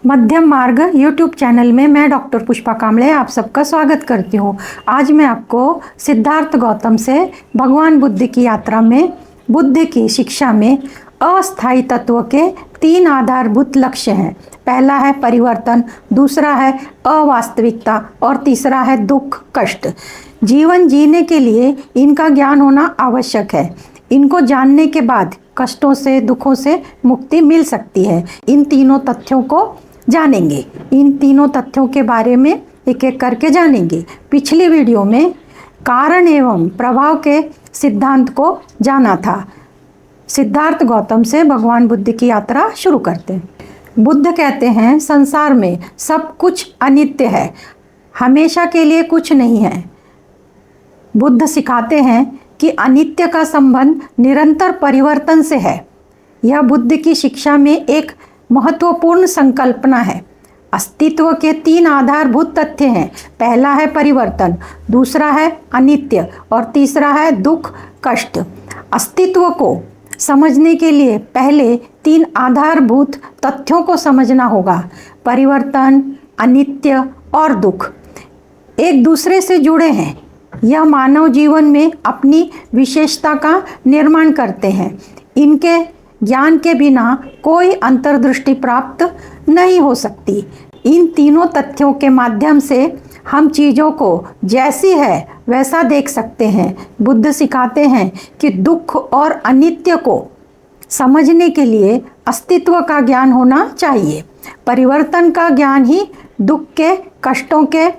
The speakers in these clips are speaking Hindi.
मध्यम मार्ग यूट्यूब चैनल में मैं डॉक्टर पुष्पा कामड़े आप सबका स्वागत करती हूँ। आज मैं आपको सिद्धार्थ गौतम से भगवान बुद्ध की यात्रा में बुद्ध की शिक्षा में अस्थायी तत्व के 3 आधारभूत लक्ष्य हैं। पहला है परिवर्तन, दूसरा है अवास्तविकता और तीसरा है दुख कष्ट। जीवन जीने के लिए इनका ज्ञान होना आवश्यक है। इनको जानने के बाद कष्टों से, दुखों से मुक्ति मिल सकती है। इन तीनों तथ्यों को जानेंगे। इन तीनों तथ्यों के बारे में एक एक करके जानेंगे। पिछली वीडियो में कारण एवं प्रभाव के सिद्धांत को जाना था। सिद्धार्थ गौतम से भगवान बुद्ध की यात्रा शुरू करते हैं। बुद्ध कहते हैं संसार में सब कुछ अनित्य है, हमेशा के लिए कुछ नहीं है। बुद्ध सिखाते हैं कि अनित्य का संबंध निरंतर परिवर्तन से है। यह बुद्ध की शिक्षा में एक महत्वपूर्ण संकल्पना है। अस्तित्व के 3 आधारभूत तथ्य हैं। पहला है परिवर्तन, दूसरा है अनित्य और तीसरा है दुख कष्ट। अस्तित्व को समझने के लिए पहले 3 आधारभूत तथ्यों को समझना होगा। परिवर्तन, अनित्य और दुख एक दूसरे से जुड़े हैं। यह मानव जीवन में अपनी विशेषता का निर्माण करते हैं। इनके ज्ञान के बिना कोई अंतर्दृष्टि प्राप्त नहीं हो सकती। इन तीनों तथ्यों के माध्यम से हम चीज़ों को जैसी है वैसा देख सकते हैं। बुद्ध सिखाते हैं कि दुख और अनित्य को समझने के लिए अस्तित्व का ज्ञान होना चाहिए। परिवर्तन का ज्ञान ही दुख के, कष्टों के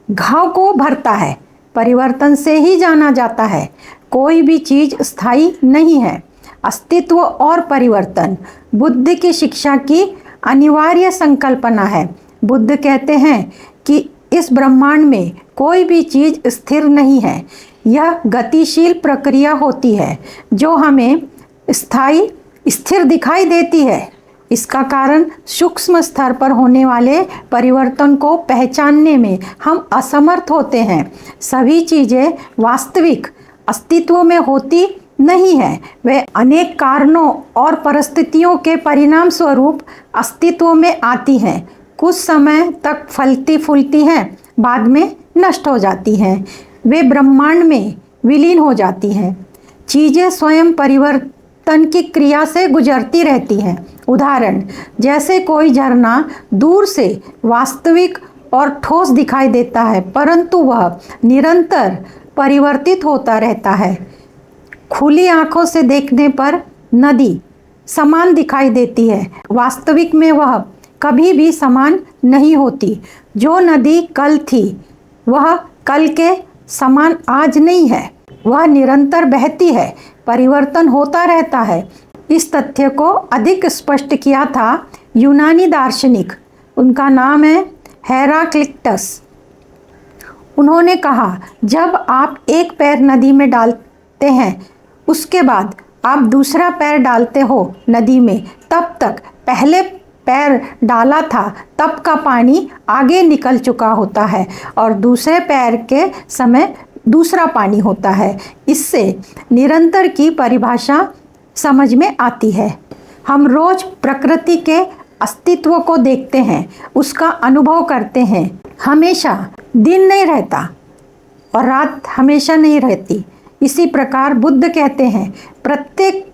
घाव को भरता है। परिवर्तन से ही जाना जाता है कोई भी चीज़ स्थायी नहीं है। अस्तित्व और परिवर्तन बुद्ध की शिक्षा की अनिवार्य संकल्पना है। बुद्ध कहते हैं कि इस ब्रह्मांड में कोई भी चीज़ स्थिर नहीं है। यह गतिशील प्रक्रिया होती है जो हमें स्थिर दिखाई देती है। इसका कारण सूक्ष्म स्तर पर होने वाले परिवर्तन को पहचानने में हम असमर्थ होते हैं। सभी चीज़ें वास्तविक अस्तित्व में होती नहीं है। वे अनेक कारणों और परिस्थितियों के परिणाम स्वरूप अस्तित्व में आती हैं। कुछ समय तक फलती फूलती हैं, बाद में नष्ट हो जाती हैं। वे ब्रह्मांड में विलीन हो जाती हैं। चीज़ें स्वयं परिवर्तन की क्रिया से गुजरती रहती हैं। उदाहरण, जैसे कोई झरना दूर से वास्तविक और ठोस दिखाई देता है, परंतु वह निरंतर परिवर्तित होता रहता है। खुली आंखों से देखने पर नदी समान दिखाई देती है, वास्तविक में वह कभी भी समान नहीं होती। जो नदी कल थी वह कल के समान आज नहीं है, वह निरंतर बहती है, परिवर्तन होता रहता है। इस तथ्य को अधिक स्पष्ट किया था यूनानी दार्शनिक, उनका नाम है हेराक्लिटस। उन्होंने कहा, जब आप एक पैर नदी में डालते हैं, उसके बाद आप दूसरा पैर डालते हो नदी में, तब तक पहले पैर डाला था तब का पानी आगे निकल चुका होता है और दूसरे पैर के समय दूसरा पानी होता है। इससे निरंतर की परिभाषा समझ में आती है। हम रोज प्रकृति के अस्तित्व को देखते हैं, उसका अनुभव करते हैं। हमेशा दिन नहीं रहता और रात हमेशा नहीं रहती। इसी प्रकार बुद्ध कहते हैं प्रत्येक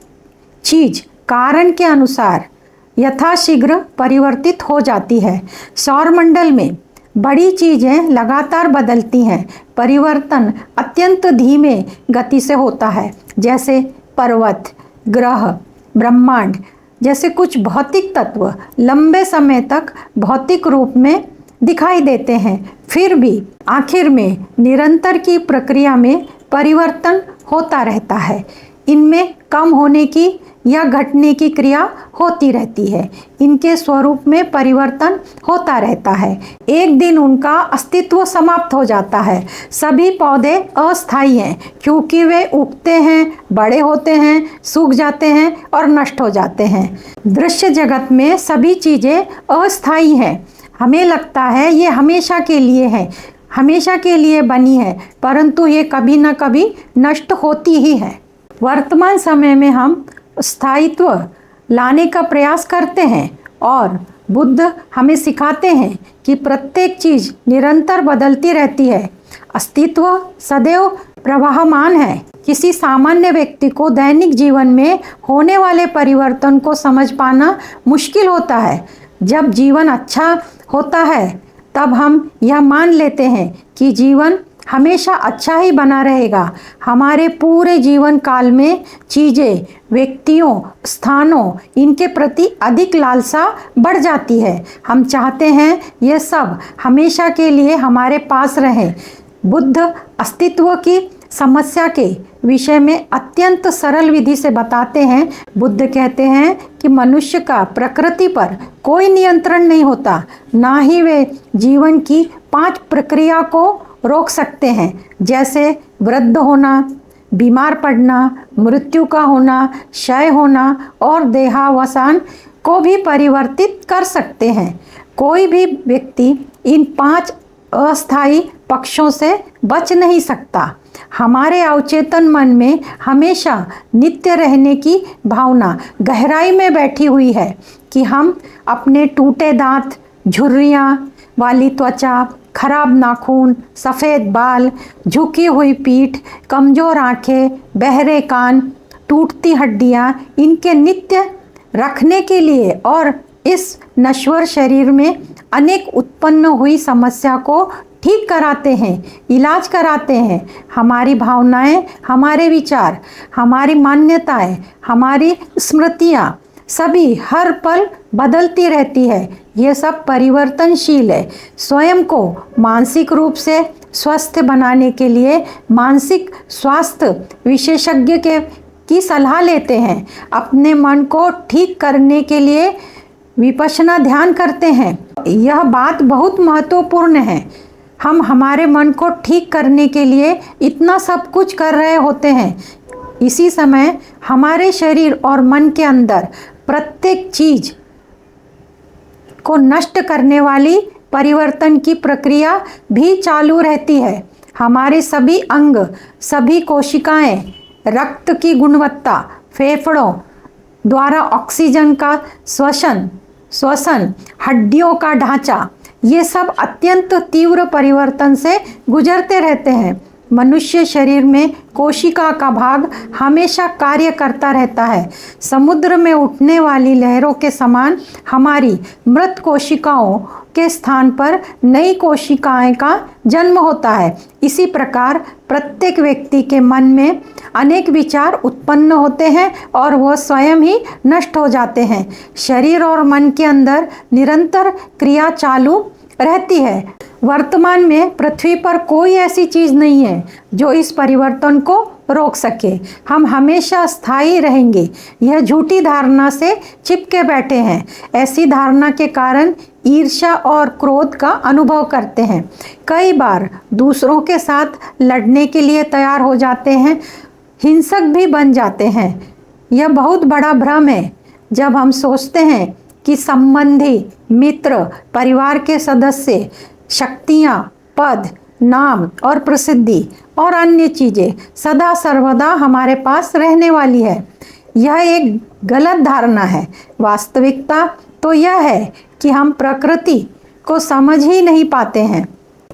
चीज कारण के अनुसार यथाशीघ्र परिवर्तित हो जाती है। सौरमंडल में बड़ी चीज़ें लगातार बदलती हैं। परिवर्तन अत्यंत धीमे गति से होता है, जैसे पर्वत, ग्रह, ब्रह्मांड जैसे कुछ भौतिक तत्व लंबे समय तक भौतिक रूप में दिखाई देते हैं, फिर भी आखिर में निरंतर की प्रक्रिया में परिवर्तन होता रहता है। इनमें कम होने की या घटने की क्रिया होती रहती है। इनके स्वरूप में परिवर्तन होता रहता है। एक दिन उनका अस्तित्व समाप्त हो जाता है। सभी पौधे अस्थायी हैं क्योंकि वे उगते हैं, बड़े होते हैं, सूख जाते हैं और नष्ट हो जाते हैं। दृश्य जगत में सभी चीज़ें अस्थायी हैं। हमें लगता है ये हमेशा के लिए है, हमेशा के लिए बनी है, परंतु ये कभी न कभी नष्ट होती ही है। वर्तमान समय में हम स्थायित्व लाने का प्रयास करते हैं और बुद्ध हमें सिखाते हैं कि प्रत्येक चीज़ निरंतर बदलती रहती है, अस्तित्व सदैव प्रवाहमान है। किसी सामान्य व्यक्ति को दैनिक जीवन में होने वाले परिवर्तन को समझ पाना मुश्किल होता है। जब जीवन अच्छा होता है तब हम यह मान लेते हैं कि जीवन हमेशा अच्छा ही बना रहेगा। हमारे पूरे जीवन काल में चीज़ें, व्यक्तियों, स्थानों, इनके प्रति अधिक लालसा बढ़ जाती है। हम चाहते हैं ये सब हमेशा के लिए हमारे पास रहे। बुद्ध अस्तित्व की समस्या के विषय में अत्यंत सरल विधि से बताते हैं। बुद्ध कहते हैं कि मनुष्य का प्रकृति पर कोई नियंत्रण नहीं होता, ना ही वे जीवन की 5 प्रक्रिया को रोक सकते हैं, जैसे वृद्ध होना, बीमार पड़ना, मृत्यु का होना, क्षय होना और देहावसान को भी परिवर्तित कर सकते हैं। कोई भी व्यक्ति इन 5 अस्थायी पक्षों से बच नहीं सकता। हमारे अवचेतन मन में हमेशा नित्य रहने की भावना गहराई में बैठी हुई है कि हम अपने टूटे दांत, झुर्रियाँ वाली त्वचा, खराब नाखून, सफ़ेद बाल, झुकी हुई पीठ, कमज़ोर आँखें, बहरे कान, टूटती हड्डियाँ, इनके नित्य रखने के लिए और इस नश्वर शरीर में अनेक उत्पन्न हुई समस्या को ठीक कराते हैं, इलाज कराते हैं। हमारी भावनाएं, हमारे विचार, हमारी मान्यताएं, हमारी स्मृतियाँ सभी हर पल बदलती रहती है। ये सब परिवर्तनशील है। स्वयं को मानसिक रूप से स्वस्थ बनाने के लिए मानसिक स्वास्थ्य विशेषज्ञ की सलाह लेते हैं। अपने मन को ठीक करने के लिए विपश्यना ध्यान करते हैं। यह बात बहुत महत्वपूर्ण है। हम हमारे मन को ठीक करने के लिए इतना सब कुछ कर रहे होते हैं, इसी समय हमारे शरीर और मन के अंदर प्रत्येक चीज को नष्ट करने वाली परिवर्तन की प्रक्रिया भी चालू रहती है। हमारे सभी अंग, सभी कोशिकाएं, रक्त की गुणवत्ता, फेफड़ों द्वारा ऑक्सीजन का श्वसन, हड्डियों का ढांचा, ये सब अत्यंत तीव्र परिवर्तन से गुजरते रहते हैं। मनुष्य शरीर में कोशिका का भाग हमेशा कार्य करता रहता है। समुद्र में उठने वाली लहरों के समान हमारी मृत कोशिकाओं के स्थान पर नई कोशिकाएं का जन्म होता है। इसी प्रकार प्रत्येक व्यक्ति के मन में अनेक विचार उत्पन्न होते हैं और वह स्वयं ही नष्ट हो जाते हैं। शरीर और मन के अंदर निरंतर क्रिया चालू रहती है। वर्तमान में पृथ्वी पर कोई ऐसी चीज़ नहीं है जो इस परिवर्तन को रोक सके। हम हमेशा स्थायी रहेंगे, यह झूठी धारणा से चिपके बैठे हैं। ऐसी धारणा के कारण ईर्ष्या और क्रोध का अनुभव करते हैं। कई बार दूसरों के साथ लड़ने के लिए तैयार हो जाते हैं, हिंसक भी बन जाते हैं। यह बहुत बड़ा भ्रम है जब हम सोचते हैं कि संबंधी, मित्र, परिवार के सदस्य, शक्तियाँ, पद, नाम और प्रसिद्धि और अन्य चीज़ें सदा सर्वदा हमारे पास रहने वाली है। यह एक गलत धारणा है। वास्तविकता तो यह है कि हम प्रकृति को समझ ही नहीं पाते हैं।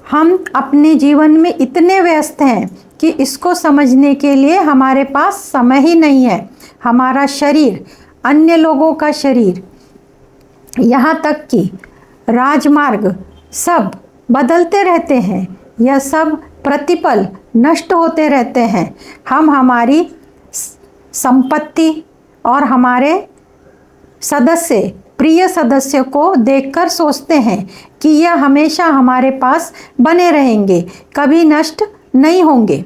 हम अपने जीवन में इतने व्यस्त हैं कि इसको समझने के लिए हमारे पास समय ही नहीं है। हमारा शरीर, अन्य लोगों का शरीर, यहाँ तक कि राजमार्ग सब बदलते रहते हैं। यह सब प्रतिपल नष्ट होते रहते हैं। हम हमारी संपत्ति और हमारे सदस्य, प्रिय सदस्य को देखकर सोचते हैं कि यह हमेशा हमारे पास बने रहेंगे, कभी नष्ट नहीं होंगे।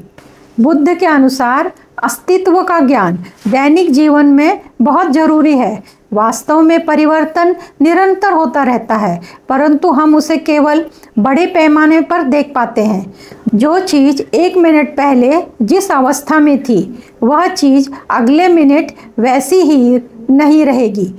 बुद्ध के अनुसार अस्तित्व का ज्ञान दैनिक जीवन में बहुत जरूरी है। वास्तव में परिवर्तन निरंतर होता रहता है, परंतु हम उसे केवल बड़े पैमाने पर देख पाते हैं। जो चीज़ 1 मिनट पहले जिस अवस्था में थी, वह चीज़ अगले मिनट वैसी ही नहीं रहेगी।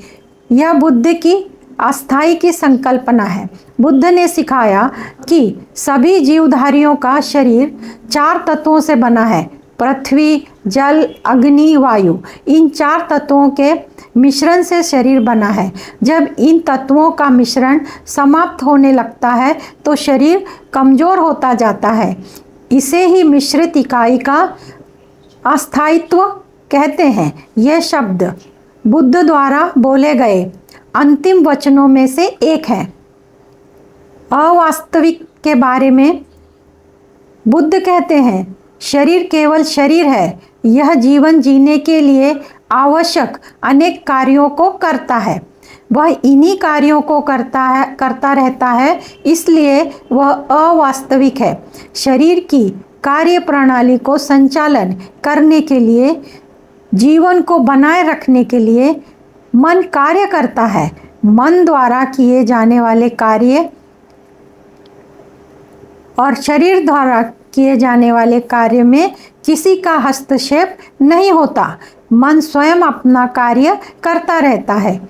यह बुद्ध की अस्थाई की संकल्पना है। बुद्ध ने सिखाया कि सभी जीवधारियों का शरीर 4 तत्वों से बना है: पृथ्वी, जल, अग्नि, वायु, इन 4 तत्वों के मिश्रण से शरीर बना है। जब इन तत्वों का मिश्रण समाप्त होने लगता है तो शरीर कमज़ोर होता जाता है। इसे ही मिश्रित इकाई का अस्थायित्व कहते हैं। यह शब्द बुद्ध द्वारा बोले गए अंतिम वचनों में से एक है। अवास्तविक के बारे में बुद्ध कहते हैं, शरीर केवल शरीर है, यह जीवन जीने के लिए आवश्यक अनेक कार्यों को करता है। वह इन्हीं कार्यों को करता रहता है, इसलिए वह अवास्तविक है। शरीर की कार्य प्रणाली को संचालन करने के लिए, जीवन को बनाए रखने के लिए मन कार्य करता है। मन द्वारा किए जाने वाले कार्य और शरीर द्वारा किए जाने वाले कार्य में किसी का हस्तक्षेप नहीं होता। मन स्वयं अपना कार्य करता रहता है,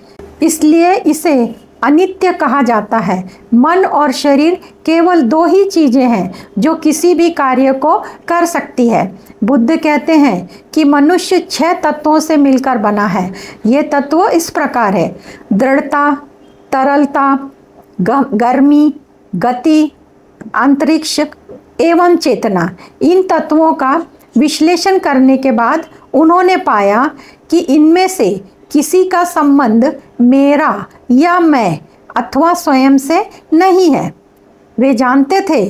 इसलिए इसे अनित्य कहा जाता है। मन और शरीर केवल 2 ही चीज़ें हैं जो किसी भी कार्य को कर सकती है। बुद्ध कहते हैं कि मनुष्य 6 तत्वों से मिलकर बना है। ये तत्व इस प्रकार है: दृढ़ता, तरलता, गर्मी, गति, अंतरिक्ष एवं चेतना। इन तत्वों का विश्लेषण करने के बाद उन्होंने पाया कि इनमें से किसी का संबंध मेरा या मैं अथवा स्वयं से नहीं है। वे जानते थे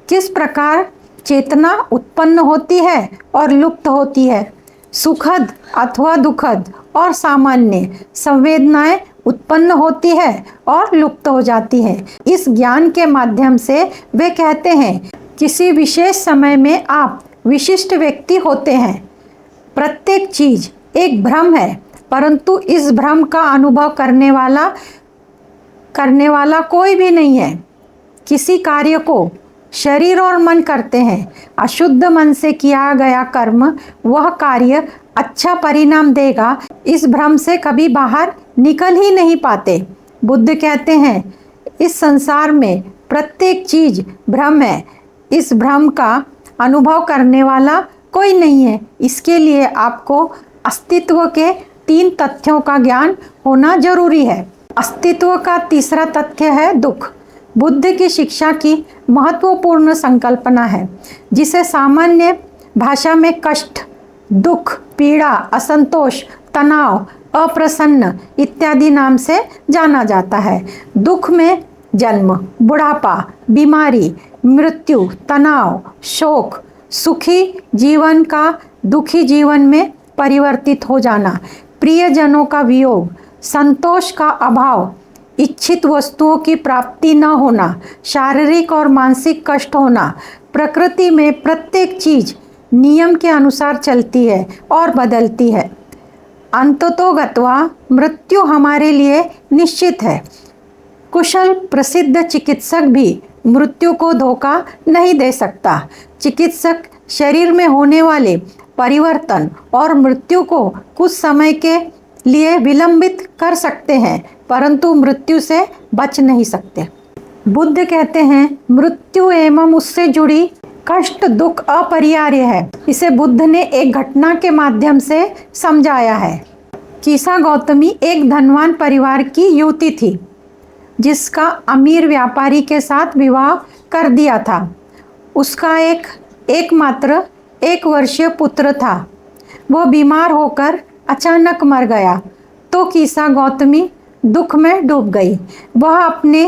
किस प्रकार चेतना उत्पन्न होती है और लुप्त होती है। सुखद अथवा दुखद और सामान्य संवेदनाएं उत्पन्न होती है और लुप्त हो जाती है। इस ज्ञान के माध्यम से वे कहते हैं, किसी विशेष समय में आप विशिष्ट व्यक्ति होते हैं। प्रत्येक चीज एक भ्रम है, परंतु इस भ्रम का अनुभव करने वाला कोई भी नहीं है। किसी कार्य को शरीर और मन करते हैं। अशुद्ध मन से किया गया कर्म, वह कार्य अच्छा परिणाम देगा, इस भ्रम से कभी बाहर निकल ही नहीं पाते। बुद्ध कहते हैं, इस संसार में प्रत्येक चीज भ्रम है। इस भ्रम का अनुभव करने वाला कोई नहीं है। इसके लिए आपको अस्तित्व के 3 तथ्यों का ज्ञान होना जरूरी है। अस्तित्व का तीसरा तथ्य है दुख। बुद्ध की शिक्षा की महत्वपूर्ण संकल्पना है, जिसे सामान्य भाषा में कष्ट, दुख, पीड़ा, असंतोष, तनाव, अप्रसन्न इत्यादि नाम से जाना जाता है। दुख में जन्म, बुढ़ापा, बीमारी, मृत्यु, तनाव, शोक, सुखी जीवन का दुखी जीवन में परिवर्तित हो जाना, प्रियजनों का वियोग, संतोष का अभाव, इच्छित वस्तुओं की प्राप्ति न होना, शारीरिक और मानसिक कष्ट होना। प्रकृति में प्रत्येक चीज नियम के अनुसार चलती है और बदलती है। अंततोगत्वा मृत्यु हमारे लिए निश्चित है। कुशल प्रसिद्ध चिकित्सक भी मृत्यु को धोखा नहीं दे सकता। चिकित्सक शरीर में होने वाले परिवर्तन और मृत्यु को कुछ समय के लिए विलंबित कर सकते हैं, परंतु मृत्यु से बच नहीं सकते। बुद्ध कहते हैं, मृत्यु एवं उससे जुड़ी कष्ट, दुख अपरिहार्य है। इसे बुद्ध ने एक घटना के माध्यम से समझाया है। कीसा गौतमी एक धनवान परिवार की युवती थी, जिसका अमीर व्यापारी के साथ विवाह कर दिया था। उसका एकमात्र 1 वर्षीय पुत्र था। वह बीमार होकर अचानक मर गया तो कीसा गौतमी दुख में डूब गई। वह अपने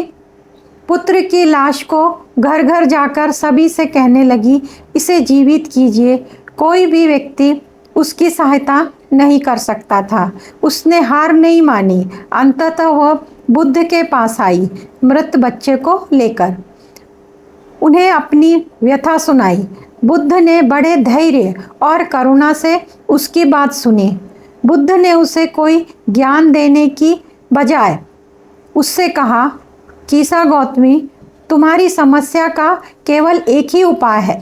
पुत्र की लाश को घर घर जाकर सभी से कहने लगी, इसे जीवित कीजिए। कोई भी व्यक्ति उसकी सहायता नहीं कर सकता था। उसने हार नहीं मानी। अंततः वह बुद्ध के पास आई, मृत बच्चे को लेकर। उन्हें अपनी व्यथा सुनाई। बुद्ध ने बड़े धैर्य और करुणा से उसकी बात सुनी। बुद्ध ने उसे कोई ज्ञान देने की बजाय उससे कहा, कीसा गौतमी, तुम्हारी समस्या का केवल एक ही उपाय है।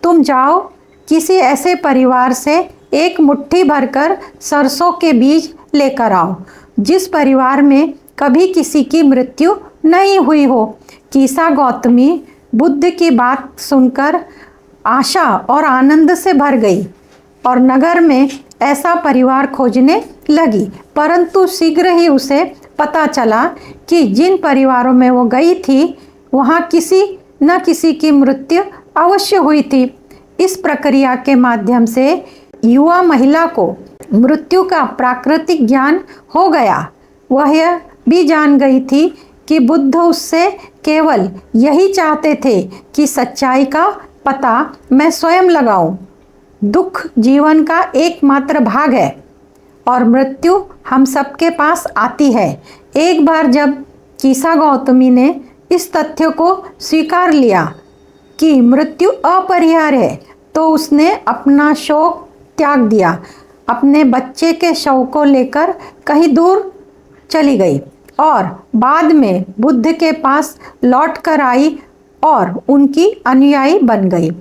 तुम जाओ, किसी ऐसे परिवार से 1 मुट्ठी भरकर सरसों के बीज लेकर आओ, जिस परिवार में कभी किसी की मृत्यु नहीं हुई हो। कीसा गौतमी बुद्ध की बात सुनकर आशा और आनंद से भर गई। और नगर में ऐसा परिवार खोजने लगी। परंतु शीघ्र ही उसे पता चला कि जिन परिवारों में वो गई थी वहाँ किसी न किसी की मृत्यु अवश्य हुई थी। इस प्रक्रिया के माध्यम से युवा महिला को मृत्यु का प्राकृतिक ज्ञान हो गया। वह यह भी जान गई थी कि बुद्ध उससे केवल यही चाहते थे कि सच्चाई का पता मैं स्वयं लगाऊं। दुख जीवन का एकमात्र भाग है और मृत्यु हम सबके पास आती है। एक बार जब कीसा गौतमी ने इस तथ्य को स्वीकार लिया कि मृत्यु अपरिहार्य है तो उसने अपना शौक त्याग दिया, अपने बच्चे के शव को लेकर कहीं दूर चली गई और बाद में बुद्ध के पास लौट कर आई और उनकी अनुयायी बन गई।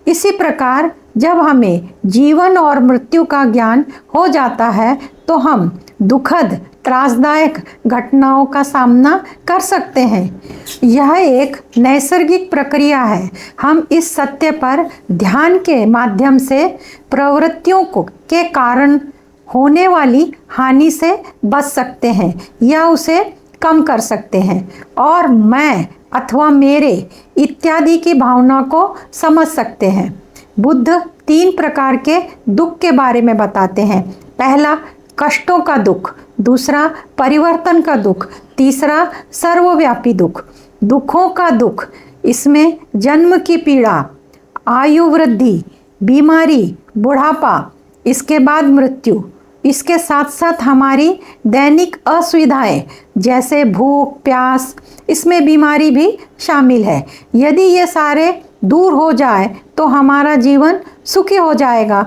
इसी प्रकार जब हमें जीवन और मृत्यु का ज्ञान हो जाता है तो हम दुखद त्रासदायक घटनाओं का सामना कर सकते हैं। यह एक नैसर्गिक प्रक्रिया है। हम इस सत्य पर ध्यान के माध्यम से प्रवृत्तियों के कारण होने वाली हानि से बच सकते हैं या उसे कम कर सकते हैं और मैं अथवा मेरे इत्यादि की भावना को समझ सकते हैं। बुद्ध 3 प्रकार के दुख के बारे में बताते हैं। पहला कष्टों का दुख, दूसरा परिवर्तन का दुख, तीसरा सर्वव्यापी दुख। दुखों का दुख इसमें जन्म की पीड़ा, आयु वृद्धि, बीमारी, बुढ़ापा, इसके बाद मृत्यु, इसके साथ साथ हमारी दैनिक असुविधाएं जैसे भूख प्यास, इसमें बीमारी भी शामिल है। यदि ये सारे दूर हो जाए तो हमारा जीवन सुखी हो जाएगा।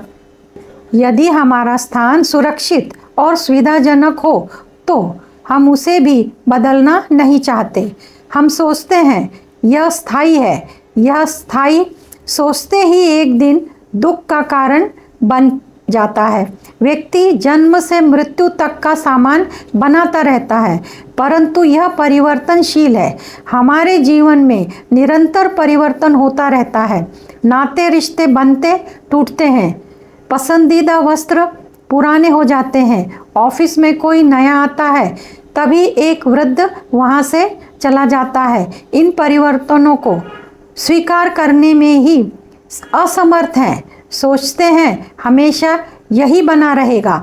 यदि हमारा स्थान सुरक्षित और सुविधाजनक हो तो हम उसे भी बदलना नहीं चाहते। हम सोचते हैं यह स्थायी है। यह स्थायी सोचते ही एक दिन दुख का कारण बन जाता है। व्यक्ति जन्म से मृत्यु तक का सामान बनाता रहता है, परंतु यह परिवर्तनशील है। हमारे जीवन में निरंतर परिवर्तन होता रहता है। नाते रिश्ते बनते टूटते हैं, पसंदीदा वस्त्र पुराने हो जाते हैं, ऑफिस में कोई नया आता है तभी एक वृद्ध वहाँ से चला जाता है। इन परिवर्तनों को स्वीकार करने में ही असमर्थ हैं। सोचते हैं हमेशा यही बना रहेगा,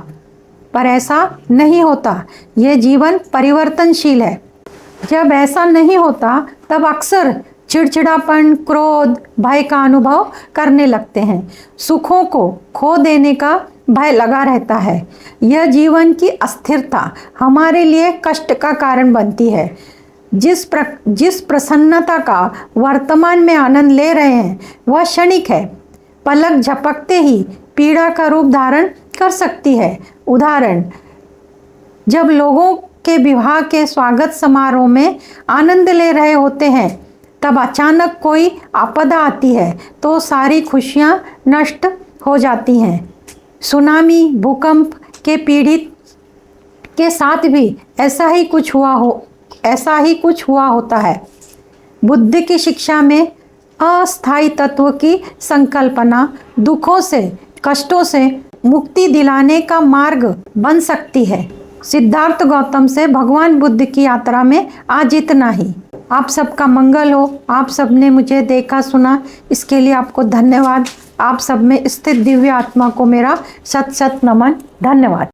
पर ऐसा नहीं होता। यह जीवन परिवर्तनशील है। जब ऐसा नहीं होता तब अक्सर चिड़चिड़ापन, क्रोध, भय का अनुभव करने लगते हैं। सुखों को खो देने का भय लगा रहता है। यह जीवन की अस्थिरता हमारे लिए कष्ट का कारण बनती है। जिस प्रसन्नता का वर्तमान में आनंद ले रहे हैं वह क्षणिक है, पलक झपकते ही पीड़ा का रूप धारण कर सकती है। उदाहरण, जब लोगों के विवाह के स्वागत समारोह में आनंद ले रहे होते हैं तब अचानक कोई आपदा आती है तो सारी खुशियां नष्ट हो जाती हैं। सुनामी, भूकंप के पीड़ित के साथ भी ऐसा ही कुछ हुआ होता है। बुद्ध की शिक्षा में अस्थायी तत्व की संकल्पना दुखों से, कष्टों से मुक्ति दिलाने का मार्ग बन सकती है। सिद्धार्थ गौतम से भगवान बुद्ध की यात्रा में आज इतना ही। आप सबका मंगल हो। आप सबने मुझे देखा सुना, इसके लिए आपको धन्यवाद। आप सब में स्थित दिव्य आत्मा को मेरा सत सत नमन। धन्यवाद।